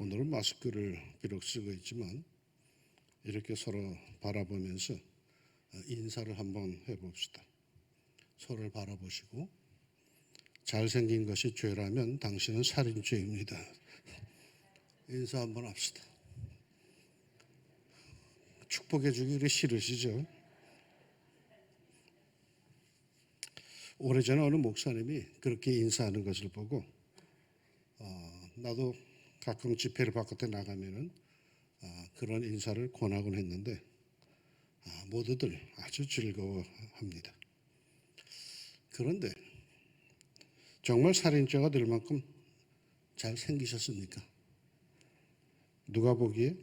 오늘은 마스크를 비록 쓰고 있지만 이렇게 서로 바라보면서 인사를 한번 해봅시다. 서로를 바라보시고 잘생긴 것이 죄라면 당신은 살인죄입니다. 인사 한번 합시다. 축복해 주기를 싫으시죠? 오래전에 어느 목사님이 그렇게 인사하는 것을 보고 나도 가끔 집회를 바깥에 나가면은 그런 인사를 권하곤 했는데 모두들 아주 즐거워합니다. 그런데 정말 살인죄가 될 만큼 잘 생기셨습니까? 누가 보기에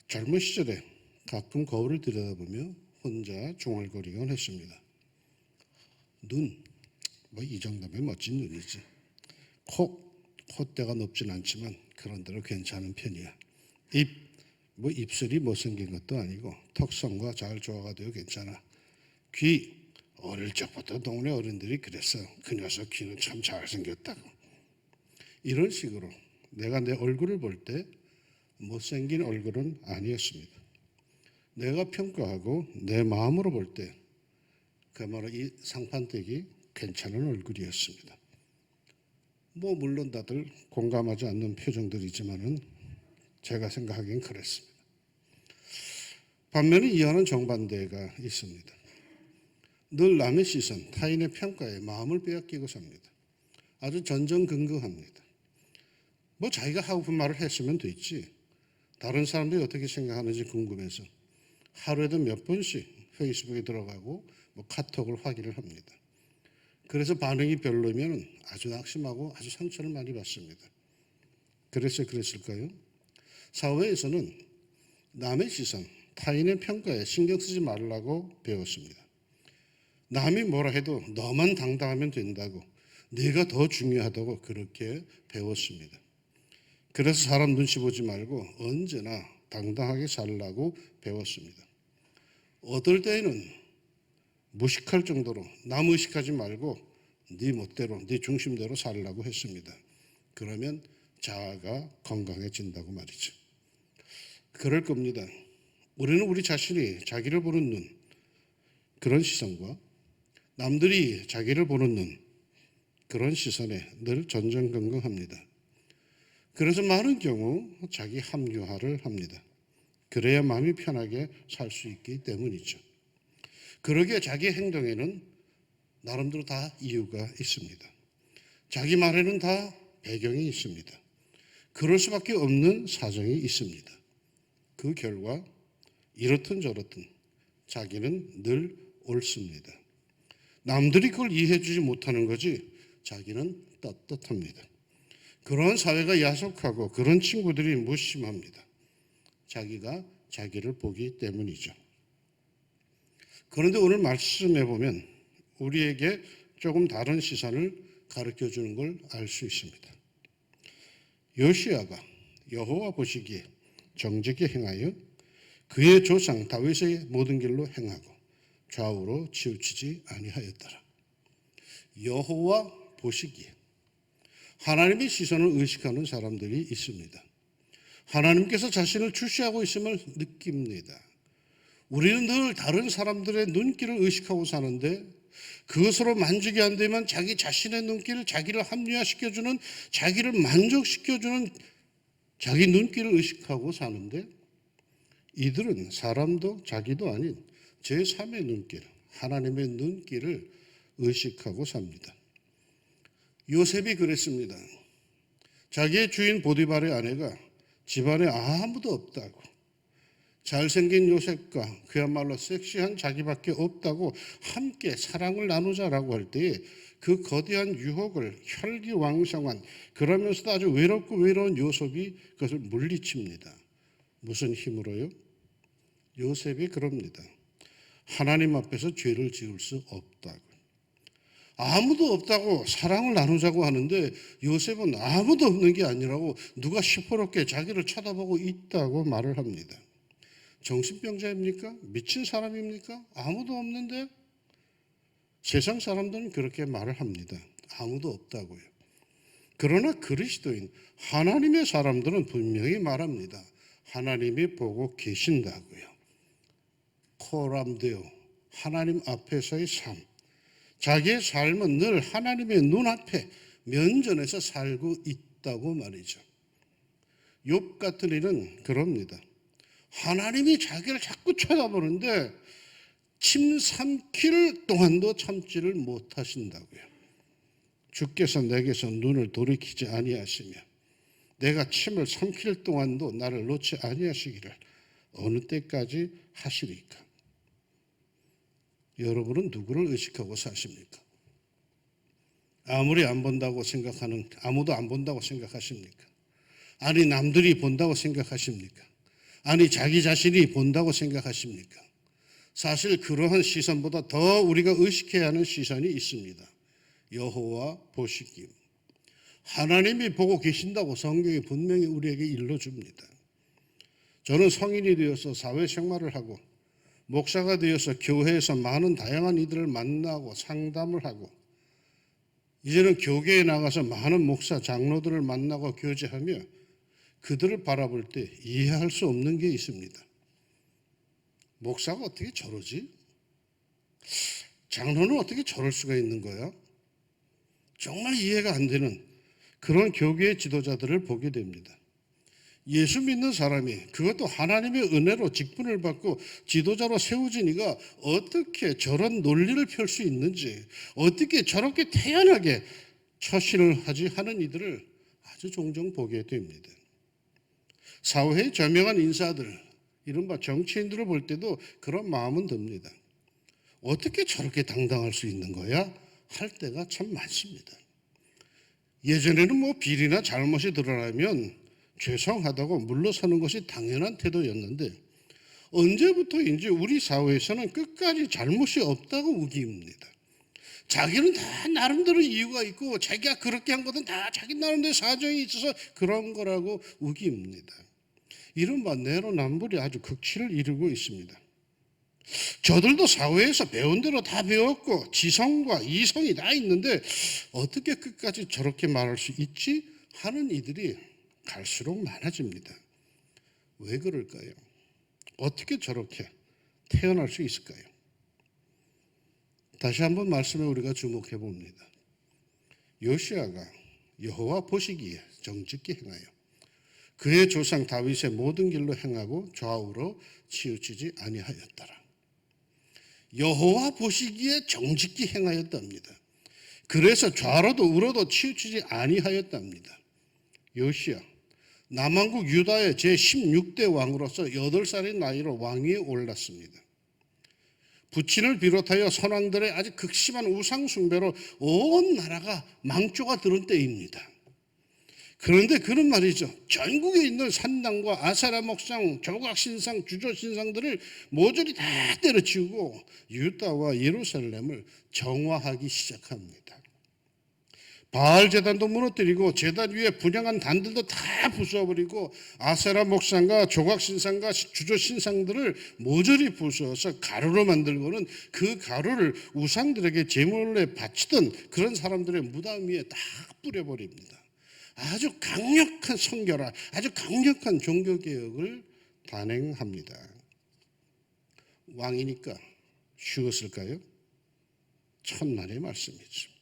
젊은 시절에 가끔 거울을 들여다보며 혼자 중얼거리곤 했습니다. 눈, 이 정도면 멋진 눈이지. 콧대가 높진 않지만 그런대로 괜찮은 편이야. 입술이 못생긴 것도 아니고 턱선과 잘 조화가 되어 괜찮아. 귀, 어릴 적부터 동네 어른들이 그랬어. 그 녀석 귀는 참 잘생겼다고. 이런 식으로 내가 내 얼굴을 볼 때 못생긴 얼굴은 아니었습니다. 내가 평가하고 내 마음으로 볼 때 그야말로 이 상판되기 괜찮은 얼굴이었습니다. 물론 다들 공감하지 않는 표정들이지만은 제가 생각하기엔 그랬습니다. 반면에 이하는 정반대가 있습니다. 늘 남의 시선, 타인의 평가에 마음을 빼앗기고 삽니다. 아주 전전긍긍합니다. 자기가 하고 싶은 말을 했으면 됐지. 다른 사람들이 어떻게 생각하는지 궁금해서 하루에도 몇 번씩 페이스북에 들어가고 카톡을 확인을 합니다. 그래서 반응이 별로면 아주 낙심하고 아주 상처를 많이 받습니다. 그래서 그랬을까요? 사회에서는 남의 시선, 타인의 평가에 신경 쓰지 말라고 배웠습니다. 남이 뭐라 해도 너만 당당하면 된다고, 네가 더 중요하다고 그렇게 배웠습니다. 그래서 사람 눈치 보지 말고 언제나 당당하게 살라고 배웠습니다. 어떨 때에는 무식할 정도로 남 의식하지 말고 네 멋대로, 네 중심대로 살라고 했습니다. 그러면 자아가 건강해진다고 말이죠. 그럴 겁니다. 우리는 우리 자신이 자기를 보는 눈, 그런 시선과 남들이 자기를 보는 눈, 그런 시선에 늘 전전긍긍합니다. 그래서 많은 경우 자기 합리화를 합니다. 그래야 마음이 편하게 살 수 있기 때문이죠. 그러기에 자기 행동에는 나름대로 다 이유가 있습니다. 자기 말에는 다 배경이 있습니다. 그럴 수밖에 없는 사정이 있습니다. 그 결과 이렇든 저렇든 자기는 늘 옳습니다. 남들이 그걸 이해해 주지 못하는 거지 자기는 떳떳합니다. 그런 사회가 야속하고 그런 친구들이 무심합니다. 자기가 자기를 보기 때문이죠. 그런데 오늘 말씀해 보면 우리에게 조금 다른 시선을 가르쳐 주는 걸 알 수 있습니다. 요시야가 여호와 보시기에 정직히 행하여 그의 조상 다윗의 모든 길로 행하고 좌우로 치우치지 아니하였더라. 여호와 보시기에 하나님의 시선을 의식하는 사람들이 있습니다. 하나님께서 자신을 주시하고 있음을 느낍니다. 우리는 늘 다른 사람들의 눈길을 의식하고 사는데 그것으로 만족이 안 되면 자기 자신의 눈길, 자기를 합리화시켜주는, 자기를 만족시켜주는 자기 눈길을 의식하고 사는데 이들은 사람도 자기도 아닌 제3의 눈길, 하나님의 눈길을 의식하고 삽니다. 요셉이 그랬습니다. 자기의 주인 보디발의 아내가 집안에 아무도 없다고, 잘생긴 요셉과 그야말로 섹시한 자기밖에 없다고 함께 사랑을 나누자라고 할 때에 그 거대한 유혹을 혈기왕성한, 그러면서도 아주 외롭고 외로운 요셉이 그것을 물리칩니다. 무슨 힘으로요? 요셉이 그럽니다. 하나님 앞에서 죄를 지을 수 없다고. 아무도 없다고 사랑을 나누자고 하는데 요셉은 아무도 없는 게 아니라고 누가 시퍼렇게 자기를 쳐다보고 있다고 말을 합니다. 정신병자입니까? 미친 사람입니까? 아무도 없는데? 세상 사람들은 그렇게 말을 합니다. 아무도 없다고요. 그러나 그리스도인 하나님의 사람들은 분명히 말합니다. 하나님이 보고 계신다고요. 포함되어 하나님 앞에서의 삶, 자기의 삶은 늘 하나님의 눈앞에 면전에서 살고 있다고 말이죠. 욥 같은 일은 그럽니다. 하나님이 자기를 자꾸 쳐다보는데 침 삼킬 동안도 참지를 못하신다고요. 주께서 내게서 눈을 돌이키지 아니하시며 내가 침을 삼킬 동안도 나를 놓지 아니하시기를 어느 때까지 하시리까? 여러분은 누구를 의식하고 사십니까? 아무도 안 본다고 생각하십니까? 아니 남들이 본다고 생각하십니까? 아니 자기 자신이 본다고 생각하십니까? 사실 그러한 시선보다 더 우리가 의식해야 하는 시선이 있습니다. 여호와 보시기. 하나님이 보고 계신다고 성경이 분명히 우리에게 일러줍니다. 저는 성인이 되어서 사회생활을 하고 목사가 되어서 교회에서 많은 다양한 이들을 만나고 상담을 하고 이제는 교계에 나가서 많은 목사, 장로들을 만나고 교제하며 그들을 바라볼 때 이해할 수 없는 게 있습니다. 목사가 어떻게 저러지? 장로는 어떻게 저럴 수가 있는 거야? 정말 이해가 안 되는 그런 교계의 지도자들을 보게 됩니다. 예수 믿는 사람이 그것도 하나님의 은혜로 직분을 받고 지도자로 세워진 이가 어떻게 저런 논리를 펼 수 있는지, 어떻게 저렇게 태연하게 처신을 하지 하는 이들을 아주 종종 보게 됩니다. 사회의 저명한 인사들, 이른바 정치인들을 볼 때도 그런 마음은 듭니다. 어떻게 저렇게 당당할 수 있는 거야? 할 때가 참 많습니다. 예전에는 비리나 잘못이 드러나면 죄송하다고 물러서는 것이 당연한 태도였는데 언제부터인지 우리 사회에서는 끝까지 잘못이 없다고 우깁니다. 자기는 다 나름대로 이유가 있고 자기가 그렇게 한 것은 다 자기 나름대로 사정이 있어서 그런 거라고 우깁니다. 이른바 내로남불이 아주 극치를 이루고 있습니다. 저들도 사회에서 배운 대로 다 배웠고 지성과 이성이 다 있는데 어떻게 끝까지 저렇게 말할 수 있지? 하는 이들이 갈수록 많아집니다. 왜 그럴까요? 어떻게 저렇게 태어날 수 있을까요? 다시 한번 말씀에 우리가 주목해 봅니다. 요시아가 여호와 보시기에 정직히 행하여 그의 조상 다윗의 모든 길로 행하고 좌우로 치우치지 아니하였더라. 여호와 보시기에 정직히 행하였답니다. 그래서 좌로도 우로도 치우치지 아니하였답니다. 요시야 남왕국 유다의 제16대 왕으로서 8살의 나이로 왕위에 올랐습니다. 부친을 비롯하여 선왕들의 아주 극심한 우상 숭배로 온 나라가 망조가 들은 때입니다. 그런데 그는 말이죠. 전국에 있는 산당과 아세라 목상, 조각신상, 주조신상들을 모조리 다 때려치우고 유다와 예루살렘을 정화하기 시작합니다. 바알 제단도 무너뜨리고 제단 위에 분향한 단들도 다 부숴버리고 아세라 목상과 조각신상과 주조신상들을 모조리 부숴서 가루로 만들고는 그 가루를 우상들에게 제물에 바치던 그런 사람들의 무덤 위에 다 뿌려버립니다. 아주 강력한 선결화, 아주 강력한 종교개혁을 단행합니다. 왕이니까 쉬웠을까요? 천만의 말씀이죠.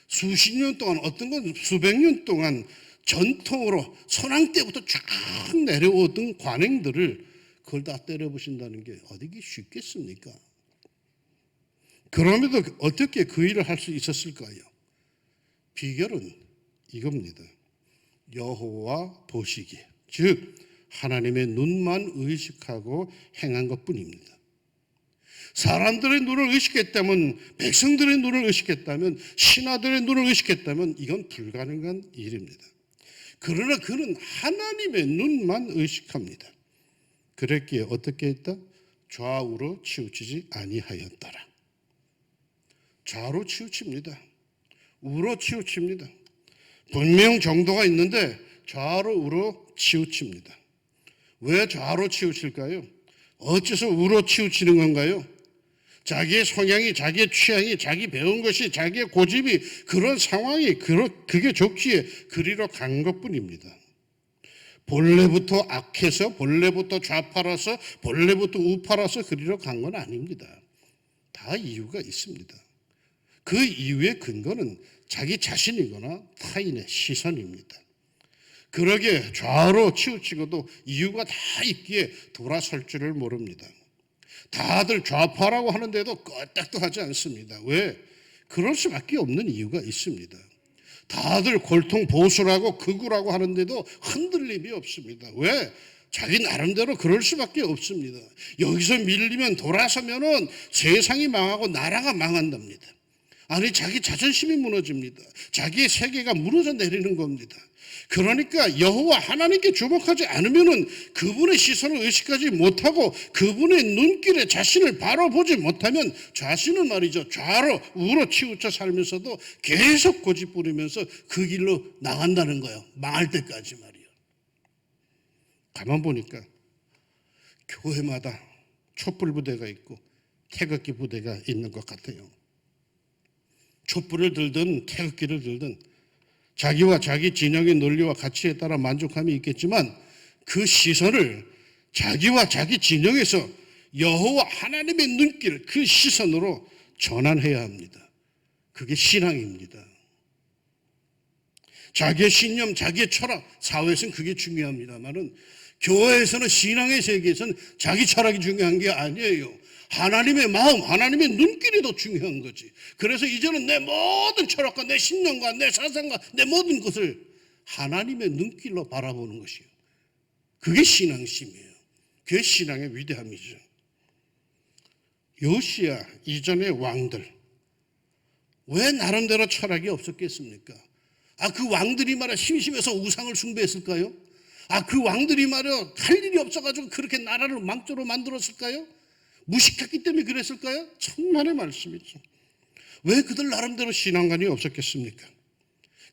수십 년 동안, 어떤 건 수백 년 동안 전통으로 선왕 때부터 쭉 내려오던 관행들을 그걸 다 때려부신다는 게 어디기 쉽겠습니까? 그럼에도 어떻게 그 일을 할 수 있었을까요? 비결은 이겁니다. 여호와 보시기, 즉 하나님의 눈만 의식하고 행한 것뿐입니다. 사람들의 눈을 의식했다면, 백성들의 눈을 의식했다면, 신하들의 눈을 의식했다면 이건 불가능한 일입니다. 그러나 그는 하나님의 눈만 의식합니다. 그랬기에 어떻게 했다? 좌우로 치우치지 아니하였더라. 좌로 치우칩니다. 우로 치우칩니다. 분명 정도가 있는데 좌로 우로 치우칩니다. 왜 좌로 치우칠까요? 어째서 우로 치우치는 건가요? 자기의 성향이, 자기의 취향이, 자기 배운 것이, 자기의 고집이 그런 상황이 그게 좋기에 그리로 간 것뿐입니다. 본래부터 악해서, 본래부터 좌파라서, 본래부터 우파라서 그리로 간 건 아닙니다. 다 이유가 있습니다. 그 이유의 근거는 자기 자신이거나 타인의 시선입니다. 그러기에 좌로 치우치고도 이유가 다 있기에 돌아설 줄을 모릅니다. 다들 좌파라고 하는데도 끄떡도 하지 않습니다. 왜? 그럴 수밖에 없는 이유가 있습니다. 다들 골통 보수라고 극우라고 하는데도 흔들림이 없습니다. 왜? 자기 나름대로 그럴 수밖에 없습니다. 여기서 밀리면 돌아서면은 세상이 망하고 나라가 망한답니다. 아니, 자기 자존심이 무너집니다. 자기의 세계가 무너져 내리는 겁니다. 그러니까 여호와 하나님께 주목하지 않으면은 그분의 시선을 의식하지 못하고 그분의 눈길에 자신을 바로 보지 못하면 자신은 말이죠, 좌로 우로 치우쳐 살면서도 계속 고집 부리면서 그 길로 나간다는 거예요. 망할 때까지 말이에요. 가만 보니까 교회마다 촛불 부대가 있고 태극기 부대가 있는 것 같아요. 촛불을 들든 태극기를 들든 자기와 자기 진영의 논리와 가치에 따라 만족함이 있겠지만 그 시선을 자기와 자기 진영에서 여호와 하나님의 눈길, 그 시선으로 전환해야 합니다. 그게 신앙입니다. 자기의 신념, 자기의 철학, 사회에서는 그게 중요합니다만은 교회에서는, 신앙의 세계에서는 자기 철학이 중요한 게 아니에요. 하나님의 마음, 하나님의 눈길이 더 중요한 거지. 그래서 이제는 내 모든 철학과 내 신념과 내 사상과 내 모든 것을 하나님의 눈길로 바라보는 것이에요. 그게 신앙심이에요. 그게 신앙의 위대함이죠. 요시야 이전의 왕들, 왜 나름대로 철학이 없었겠습니까? 그 왕들이 말이야 심심해서 우상을 숭배했을까요? 그 왕들이 말이야 할 일이 없어가지고 그렇게 나라를 망조로 만들었을까요? 무식했기 때문에 그랬을까요? 천만의 말씀이죠. 왜 그들 나름대로 신앙관이 없었겠습니까?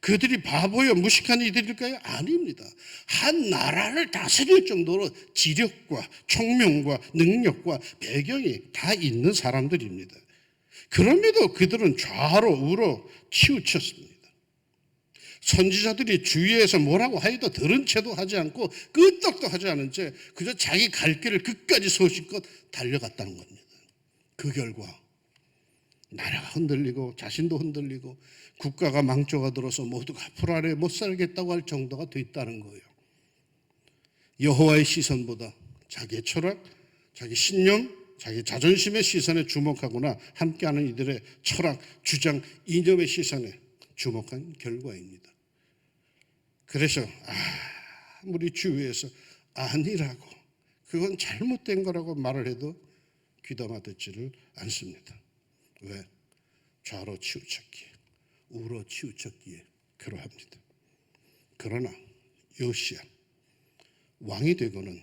그들이 바보여 무식한 이들일까요? 아닙니다. 한 나라를 다스릴 정도로 지력과 총명과 능력과 배경이 다 있는 사람들입니다. 그럼에도 그들은 좌로 우로 치우쳤습니다. 선지자들이 주위에서 뭐라고 하여도 들은 채도 하지 않고 끄떡도 하지 않은 채 그저 자기 갈 길을 끝까지 소신껏 달려갔다는 겁니다. 그 결과 나라가 흔들리고 자신도 흔들리고 국가가 망조가 들어서 모두가 앞으로 아래 못 살겠다고 할 정도가 됐다는 거예요. 여호와의 시선보다 자기의 철학, 자기 신념, 자기 자존심의 시선에 주목하거나 함께하는 이들의 철학, 주장, 이념의 시선에 주목한 결과입니다. 그래서 아무리 주위에서 아니라고, 그건 잘못된 거라고 말을 해도 귀담아 듣지를 않습니다. 왜? 좌로 치우쳤기에, 우로 치우쳤기에 그러합니다. 그러나 요시야 왕이 되고는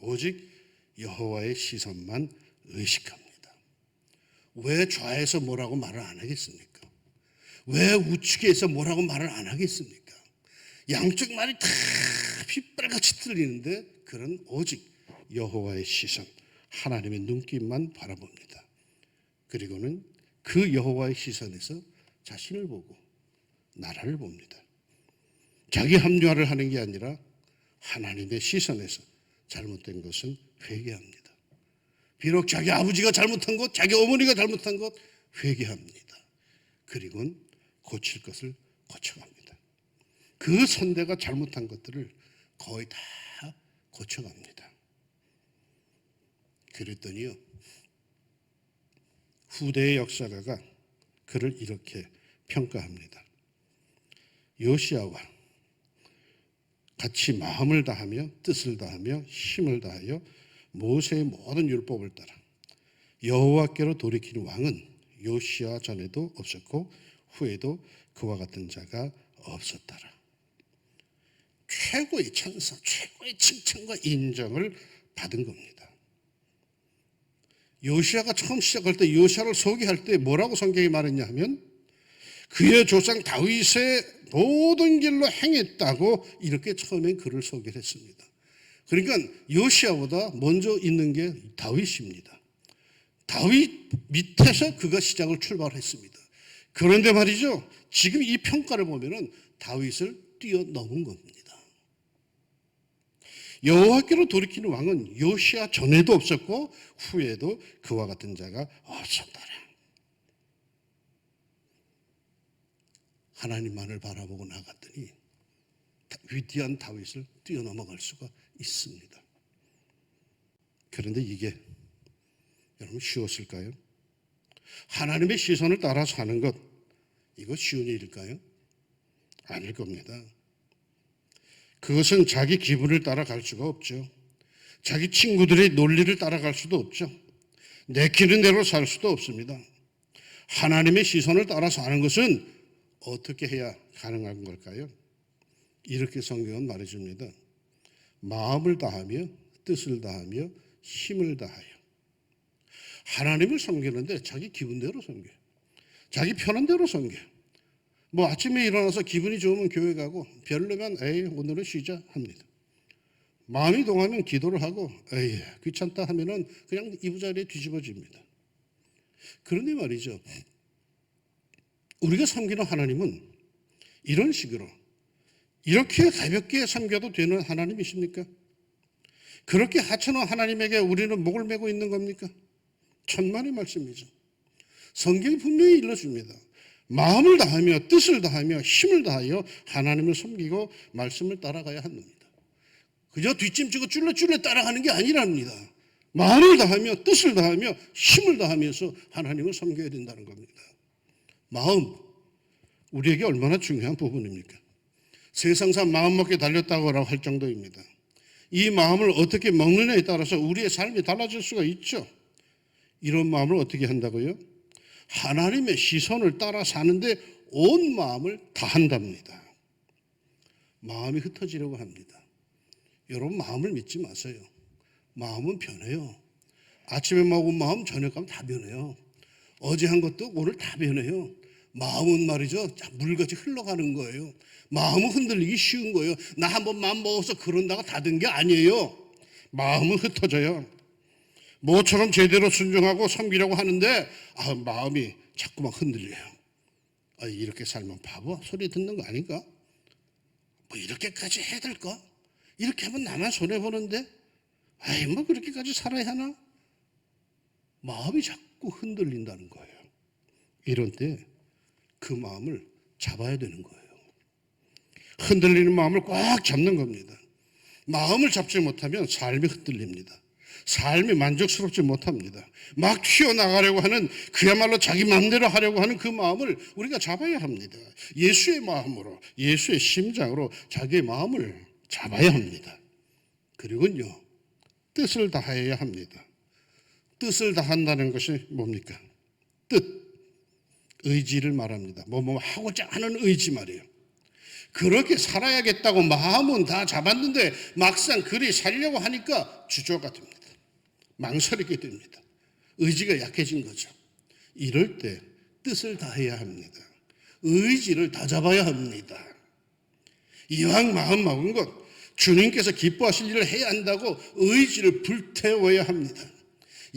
오직 여호와의 시선만 의식합니다. 왜 좌에서 뭐라고 말을 안 하겠습니까? 왜 우측에서 뭐라고 말을 안 하겠습니까? 양쪽 말이 다 핏발같이 틀리는데 그런 오직 여호와의 시선, 하나님의 눈길만 바라봅니다. 그리고는 그 여호와의 시선에서 자신을 보고 나라를 봅니다. 자기 합리화를 하는 게 아니라 하나님의 시선에서 잘못된 것은 회개합니다. 비록 자기 아버지가 잘못한 것, 자기 어머니가 잘못한 것 회개합니다. 그리고는 고칠 것을 고쳐갑니다. 그 선대가 잘못한 것들을 거의 다 고쳐갑니다. 그랬더니요, 후대의 역사가가 그를 이렇게 평가합니다. 요시야와 같이 마음을 다하며 뜻을 다하며 힘을 다하여 모세의 모든 율법을 따라 여호와께로 돌이킨 왕은 요시야 전에도 없었고 후에도 그와 같은 자가 없었더라. 최고의 찬사, 최고의 칭찬과 인정을 받은 겁니다. 요시야가 처음 시작할 때, 요시야를 소개할 때 뭐라고 성경이 말했냐 하면 그의 조상 다윗의 모든 길로 행했다고 이렇게 처음에 그를 소개를 했습니다. 그러니까 요시야보다 먼저 있는 게 다윗입니다. 다윗 밑에서 그가 시작을 출발했습니다. 그런데 말이죠, 지금 이 평가를 보면은 다윗을 뛰어넘은 겁니다. 여호와께로 돌이키는 왕은 요시야 전에도 없었고 후에도 그와 같은 자가 없었더라. 하나님만을 바라보고 나갔더니 위대한 다윗을 뛰어넘어갈 수가 있습니다. 그런데 이게 여러분 쉬웠을까요? 하나님의 시선을 따라 사는 것, 이거 쉬운 일일까요? 아닐 겁니다. 그것은 자기 기분을 따라갈 수가 없죠. 자기 친구들의 논리를 따라갈 수도 없죠. 내키는 대로 살 수도 없습니다. 하나님의 시선을 따라 사는 것은 어떻게 해야 가능한 걸까요? 이렇게 성경은 말해줍니다. 마음을 다하며 뜻을 다하며 힘을 다하여. 하나님을 섬기는데 자기 기분대로 섬겨요. 자기 편한 대로 섬겨요. 뭐 아침에 일어나서 기분이 좋으면 교회 가고 별로면 에이 오늘은 쉬자 합니다. 마음이 동하면 기도를 하고 에이 귀찮다 하면은 그냥 이부자리에 뒤집어집니다. 그런데 말이죠, 우리가 섬기는 하나님은 이런 식으로 이렇게 가볍게 섬겨도 되는 하나님이십니까? 그렇게 하찮은 하나님에게 우리는 목을 메고 있는 겁니까? 천만의 말씀이죠. 성경이 분명히 일러줍니다. 마음을 다하며 뜻을 다하며 힘을 다하여 하나님을 섬기고 말씀을 따라가야 합니다. 그저 뒷짐지고 쫄래쫄래 따라가는 게 아니랍니다. 마음을 다하며 뜻을 다하며 힘을 다하면서 하나님을 섬겨야 된다는 겁니다. 마음, 우리에게 얼마나 중요한 부분입니까? 세상사 마음 먹게 달렸다고 할 정도입니다. 이 마음을 어떻게 먹느냐에 따라서 우리의 삶이 달라질 수가 있죠. 이런 마음을 어떻게 한다고요? 하나님의 시선을 따라 사는데 온 마음을 다한답니다. 마음이 흩어지려고 합니다. 여러분 마음을 믿지 마세요. 마음은 변해요. 아침에 먹은 마음 저녁 가면 다 변해요. 어제 한 것도 오늘 다 변해요. 마음은 말이죠, 물같이 흘러가는 거예요. 마음은 흔들리기 쉬운 거예요. 나 한 번 마음 먹어서 그런다고 다 된 게 아니에요. 마음은 흩어져요. 모처럼 제대로 순종하고 섬기려고 하는데 마음이 자꾸만 흔들려요. 이렇게 살면 바보 소리 듣는 거 아닌가? 뭐 이렇게까지 해야 될까? 이렇게 하면 나만 손해보는데 뭐 그렇게까지 살아야 하나? 마음이 자꾸 흔들린다는 거예요. 이런 때 그 마음을 잡아야 되는 거예요. 흔들리는 마음을 꽉 잡는 겁니다. 마음을 잡지 못하면 삶이 흔들립니다. 삶이 만족스럽지 못합니다. 막 튀어나가려고 하는, 그야말로 자기 마음대로 하려고 하는 그 마음을 우리가 잡아야 합니다. 예수의 마음으로, 예수의 심장으로 자기의 마음을 잡아야 합니다. 그리고요, 뜻을 다해야 합니다. 뜻을 다한다는 것이 뭡니까? 뜻, 의지를 말합니다. 뭐 하고자 하는 의지 말이에요. 그렇게 살아야겠다고 마음은 다 잡았는데 막상 그리 살려고 하니까 주저가 됩니다. 망설이게 됩니다. 의지가 약해진 거죠. 이럴 때 뜻을 다해야 합니다. 의지를 다 잡아야 합니다. 이왕 마음 먹은 것, 주님께서 기뻐하실 일을 해야 한다고 의지를 불태워야 합니다.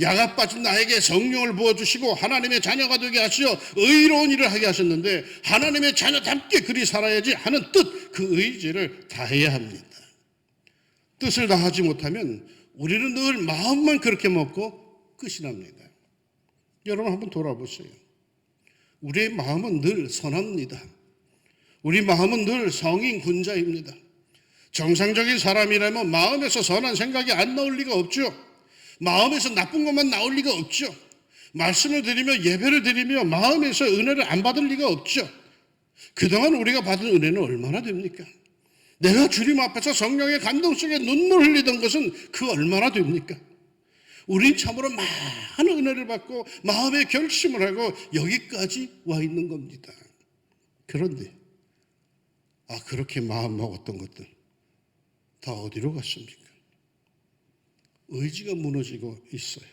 야가 빠진 나에게 성령을 부어주시고 하나님의 자녀가 되게 하시어 의로운 일을 하게 하셨는데 하나님의 자녀답게 그리 살아야지 하는 뜻, 그 의지를 다해야 합니다. 뜻을 다하지 못하면 우리는 늘 마음만 그렇게 먹고 끝이 납니다. 여러분 한번 돌아보세요. 우리의 마음은 늘 선합니다. 우리 마음은 늘 성인 군자입니다. 정상적인 사람이라면 마음에서 선한 생각이 안 나올 리가 없죠. 마음에서 나쁜 것만 나올 리가 없죠. 말씀을 드리며 예배를 드리며 마음에서 은혜를 안 받을 리가 없죠. 그동안 우리가 받은 은혜는 얼마나 됩니까? 내가 주님 앞에서 성령의 감동 속에 눈물 흘리던 것은 그 얼마나 됩니까? 우린 참으로 많은 은혜를 받고 마음의 결심을 하고 여기까지 와 있는 겁니다. 그런데 그렇게 마음 먹었던 것들 다 어디로 갔습니까? 의지가 무너지고 있어요.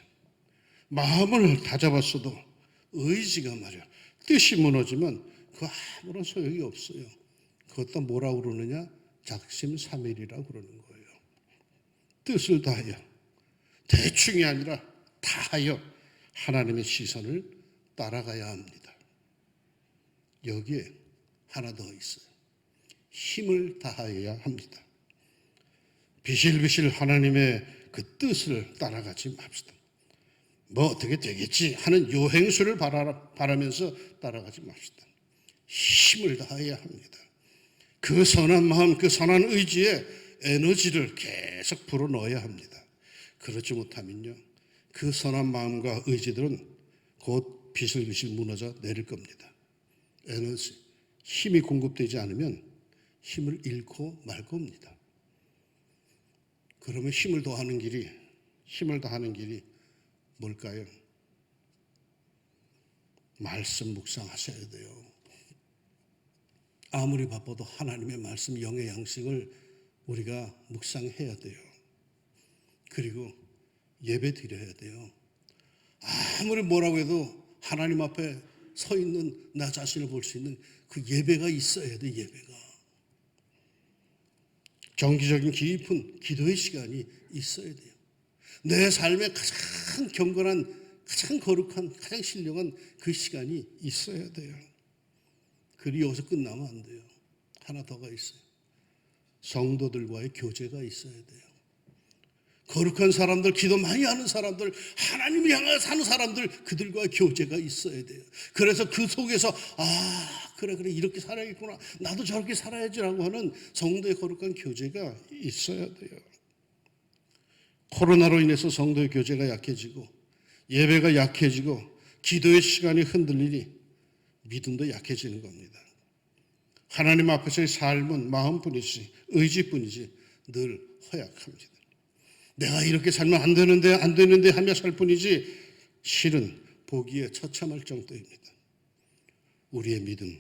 마음을 다 잡았어도 의지가 말이야, 뜻이 무너지면 그 아무런 소용이 없어요. 그것도 뭐라고 그러느냐? 작심삼일이라고 그러는 거예요. 뜻을 다하여, 대충이 아니라 다하여 하나님의 시선을 따라가야 합니다. 여기에 하나 더 있어요. 힘을 다하여야 합니다. 비실비실 하나님의 그 뜻을 따라가지 맙시다. 뭐 어떻게 되겠지 하는 요행수를 바라면서 따라가지 맙시다. 힘을 다해야 합니다. 그 선한 마음, 그 선한 의지에 에너지를 계속 불어넣어야 합니다. 그렇지 못하면요, 그 선한 마음과 의지들은 곧 비실비실 무너져 내릴 겁니다. 에너지, 힘이 공급되지 않으면 힘을 잃고 말 겁니다. 그러면 힘을 더하는 길이 뭘까요? 말씀 묵상하셔야 돼요. 아무리 바빠도 하나님의 말씀, 영의 양식을 우리가 묵상해야 돼요. 그리고 예배 드려야 돼요. 아무리 뭐라고 해도 하나님 앞에 서 있는 나 자신을 볼 수 있는 그 예배가 있어야 돼, 예배가. 정기적인 깊은 기도의 시간이 있어야 돼요. 내 삶의 가장 경건한, 가장 거룩한, 가장 신령한 그 시간이 있어야 돼요. 그리고 여기서 끝나면 안 돼요. 하나 더가 있어요. 성도들과의 교제가 있어야 돼요. 거룩한 사람들, 기도 많이 하는 사람들, 하나님을 향해 사는 사람들, 그들과의 교제가 있어야 돼요. 그래서 그 속에서 그래 이렇게 살아야겠구나, 나도 저렇게 살아야지라고 하는 성도의 거룩한 교제가 있어야 돼요. 코로나로 인해서 성도의 교제가 약해지고 예배가 약해지고 기도의 시간이 흔들리니 믿음도 약해지는 겁니다. 하나님 앞에서의 삶은 마음뿐이지 의지뿐이지 늘 허약합니다. 내가 이렇게 살면 안 되는데 하며 살 뿐이지 실은 보기에 처참할 정도입니다. 우리의 믿음,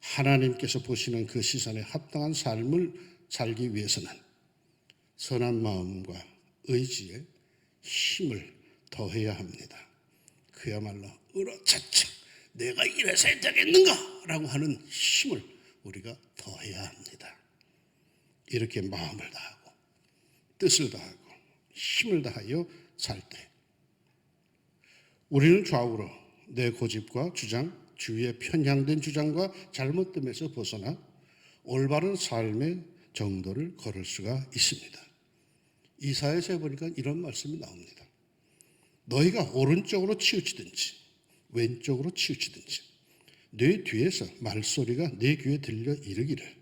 하나님께서 보시는 그 시선에 합당한 삶을 살기 위해서는 선한 마음과 의지에 힘을 더해야 합니다. 그야말로 으라차차 내가 이래서 해야 되겠는가 라고 하는 힘을 우리가 더해야 합니다. 이렇게 마음을 다하고 뜻을 다하고 힘을 다하여 살 때 우리는 좌우로 내 고집과 주장, 주위의 편향된 주장과 잘못됨에서 벗어나 올바른 삶의 정도를 걸을 수가 있습니다. 이사야서에 보니까 이런 말씀이 나옵니다. 너희가 오른쪽으로 치우치든지 왼쪽으로 치우치든지 내 뒤에서 말소리가 내 귀에 들려 이르기를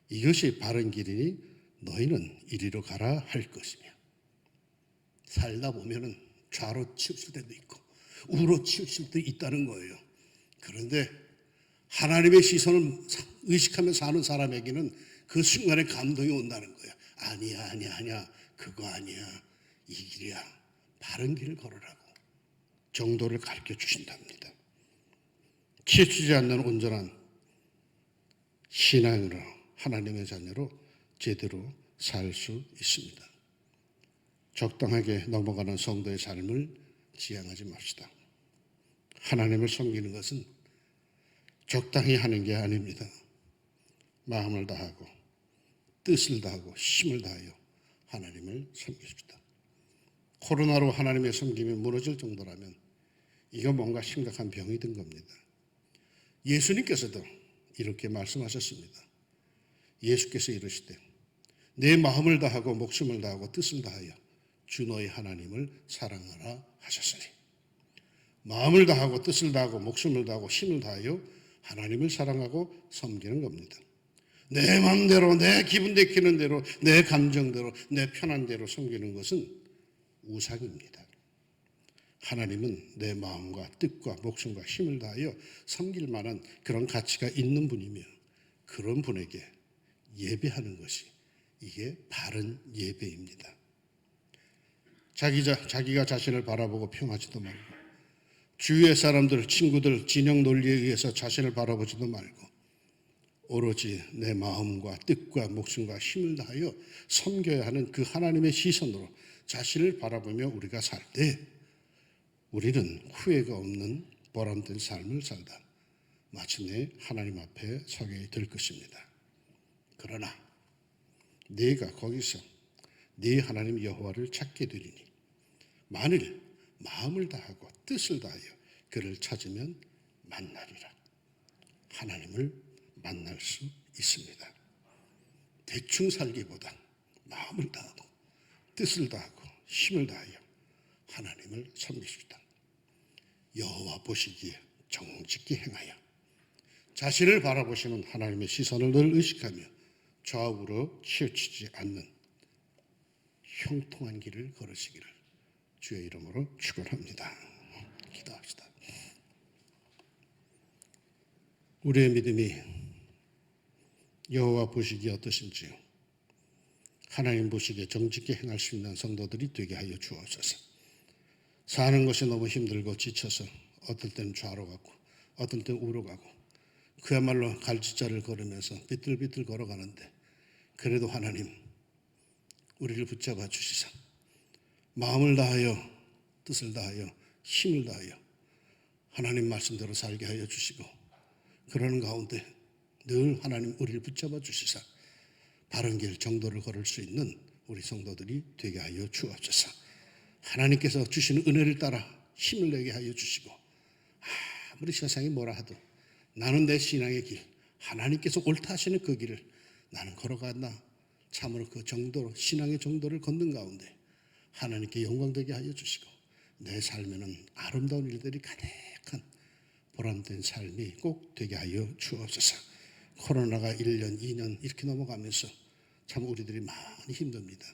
이것이 바른 길이니 너희는 이리로 가라 할 것이며. 살다 보면은 좌로 치우칠 때도 있고 우로 치우칠 때도 있다는 거예요. 그런데 하나님의 시선을 의식하며 사는 사람에게는 그 순간에 감동이 온다는 거예요. 아니야 그거 아니야, 이 길이야, 바른 길을 걸으라고 정도를 가르쳐 주신답니다. 치우치지 않는 온전한 신앙으로 하나님의 자녀로 제대로 살 수 있습니다. 적당하게 넘어가는 성도의 삶을 지향하지 맙시다. 하나님을 섬기는 것은 적당히 하는 게 아닙니다. 마음을 다하고 뜻을 다하고 힘을 다하여 하나님을 섬깁시다. 코로나로 하나님의 섬김이 무너질 정도라면 이건 뭔가 심각한 병이 든 겁니다. 예수님께서도 이렇게 말씀하셨습니다. 예수께서 이르시되 내 마음을 다하고 목숨을 다하고 뜻을 다하여 주 너희 하나님을 사랑하라 하셨으니, 마음을 다하고 뜻을 다하고 목숨을 다하고 힘을 다하여 하나님을 사랑하고 섬기는 겁니다. 내 마음대로 내 기분 내키는 대로 내 감정대로 내 편한 대로 섬기는 것은 우상입니다. 하나님은 내 마음과 뜻과 목숨과 힘을 다하여 섬길 만한 그런 가치가 있는 분이며 그런 분에게 예배하는 것이 이게 바른 예배입니다. 자기가 자신을 바라보고 평하지도 말고 주위의 사람들, 친구들, 진영 논리에 의해서 자신을 바라보지도 말고 오로지 내 마음과 뜻과 목숨과 힘을 다하여 섬겨야 하는 그 하나님의 시선으로 자신을 바라보며 우리가 살 때 우리는 후회가 없는 보람된 삶을 살다 마침내 하나님 앞에 서게 될 것입니다. 그러나 네가 거기서 네 하나님 여호와를 찾게 되리니 만일 마음을 다하고 뜻을 다하여 그를 찾으면 만나리라. 하나님을 만날 수 있습니다. 대충 살기보다 마음을 다하고 뜻을 다하고 힘을 다하여 하나님을 섬기십시다. 여호와 보시기에 정직히 행하여 자신을 바라보시는 하나님의 시선을 늘 의식하며 좌우로 치우치지 않는 형통한 길을 걸으시기를 주의 이름으로 축원합니다. 기도합시다. 우리의 믿음이 여호와 보시기에 어떠신지요? 하나님 보시기에 정직히 행할 수 있는 성도들이 되게 하여 주옵소서. 사는 것이 너무 힘들고 지쳐서 어떨 때는 좌로 가고 어떨 때는 우로 가고 그야말로 갈지자를 걸으면서 비틀비틀 걸어가는데 그래도 하나님 우리를 붙잡아 주시사 마음을 다하여 뜻을 다하여 힘을 다하여 하나님 말씀대로 살게 하여 주시고 그러는 가운데 늘 하나님 우리를 붙잡아 주시사 바른 길 정도를 걸을 수 있는 우리 성도들이 되게 하여 주옵소서. 하나님께서 주시는 은혜를 따라 힘을 내게 하여 주시고 아무리 세상이 뭐라 하도 나는 내 신앙의 길 하나님께서 옳다 하시는 그 길을 나는 걸어간다. 참으로 그 정도로 신앙의 정도를 걷는 가운데 하나님께 영광되게 하여 주시고 내 삶에는 아름다운 일들이 가득한 보람된 삶이 꼭 되게 하여 주옵소서. 코로나가 1년, 2년 이렇게 넘어가면서 참 우리들이 많이 힘듭니다.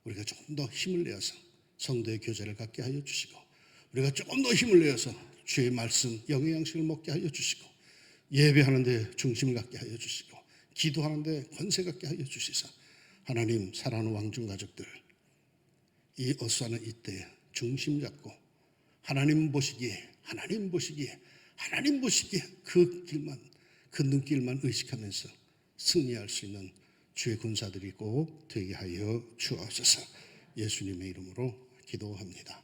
우리가 조금 더 힘을 내어서 성도의 교제를 갖게 하여 주시고 우리가 조금 더 힘을 내어서 주의 말씀, 영양식을 먹게 하여 주시고 예배하는 데 중심을 갖게 하여 주시고 기도하는 데 권세 갖게 하여 주시사 하나님 사랑하는 왕중 가족들 이 어수하는 이때에 중심 잡고 하나님 보시기에 그 길만 그 눈길만 의식하면서 승리할 수 있는 주의 군사들이 꼭 되게 하여 주옵소서. 예수님의 이름으로 기도합니다.